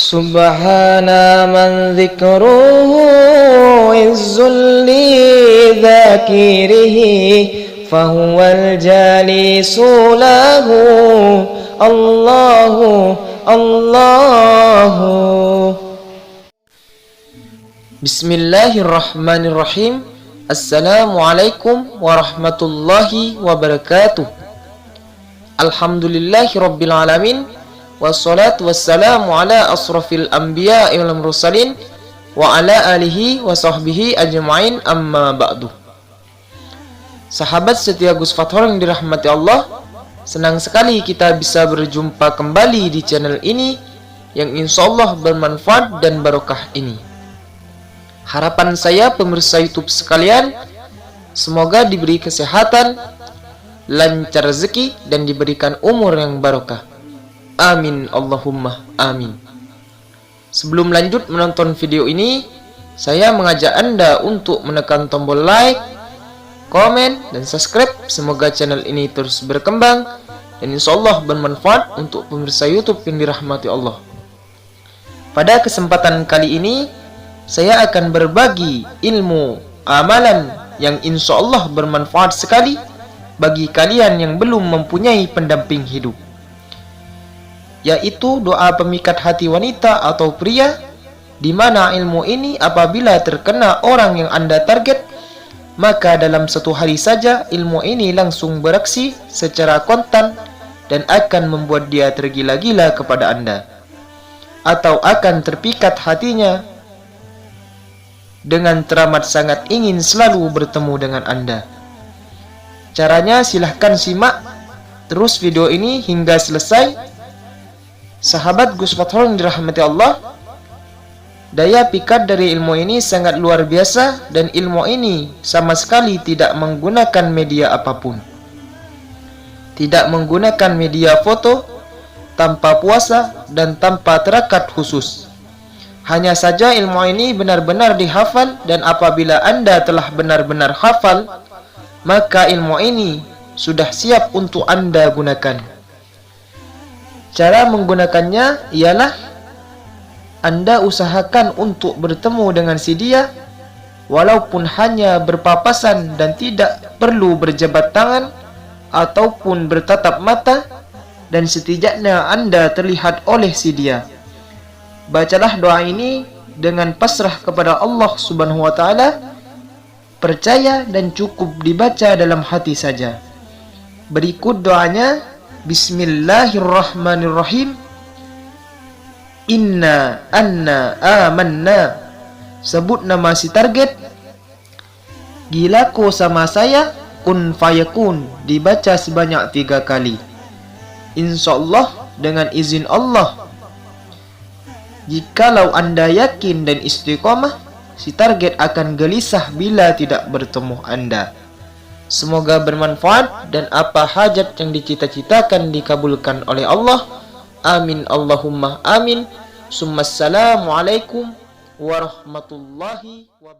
Subhana man dhikruhu izzul li dhakirihi fahuwal jalisu lahu Allahu Allahu. Bismillahirrahmanirrahim. Assalamualaikum warahmatullahi wabarakatuh. Alhamdulillahi rabbil alamin. Wassalatu wassalamu ala asrafil anbiya'i wal mursalin wa ala alihi wa sahbihi ajma'in, amma ba'du. Sahabat setia Gus Fathor yang dirahmati Allah, senang sekali kita bisa berjumpa kembali di channel ini yang insyaallah bermanfaat dan barokah ini. Harapan saya pemirsa YouTube sekalian, semoga diberi kesehatan, lancar rezeki, dan diberikan umur yang barokah. Amin Allahumma amin. Sebelum lanjut menonton video ini, saya mengajak Anda untuk menekan tombol like, komen, dan subscribe. Semoga channel ini terus berkembang dan insyaallah bermanfaat untuk pemirsa YouTube yang dirahmati Allah. Pada kesempatan kali ini, saya akan berbagi ilmu amalan yang insyaallah bermanfaat sekali bagi kalian yang belum mempunyai pendamping hidup, yaitu doa pemikat hati wanita atau pria, di mana ilmu ini apabila terkena orang yang Anda target, maka dalam satu hari saja ilmu ini langsung beraksi secara kontan dan akan membuat dia tergila-gila kepada Anda, atau akan terpikat hatinya dengan teramat sangat ingin selalu bertemu dengan Anda. Caranya silahkan simak terus video ini hingga selesai. Sahabat Gus Fathor yang dirahmati Allah, daya pikat dari ilmu ini sangat luar biasa, dan ilmu ini sama sekali tidak menggunakan media apapun. Tidak menggunakan media foto, tanpa puasa, dan tanpa terakat khusus. Hanya saja ilmu ini benar-benar dihafal, dan apabila Anda telah benar-benar hafal, maka ilmu ini sudah siap untuk Anda gunakan. Cara menggunakannya ialah Anda usahakan untuk bertemu dengan si dia, walaupun hanya berpapasan dan tidak perlu berjabat tangan ataupun bertatap mata, dan setidaknya Anda terlihat oleh si dia. Bacalah doa ini dengan pasrah kepada Allah Subhanahu wa taala, percaya dan cukup dibaca dalam hati saja. Berikut doanya. Bismillahirrahmanirrahim. Inna anna amanna. Sebut nama si target. Gilaku sama saya. Kun fayakun. Dibaca sebanyak 3 kali. Insyaallah dengan izin Allah, jikalau Anda yakin dan istiqomah, si target akan gelisah bila tidak bertemu Anda. Semoga bermanfaat dan apa hajat yang dicita-citakan dikabulkan oleh Allah. Amin Allahumma amin. Assalamualaikum warahmatullahi wabarakatuh.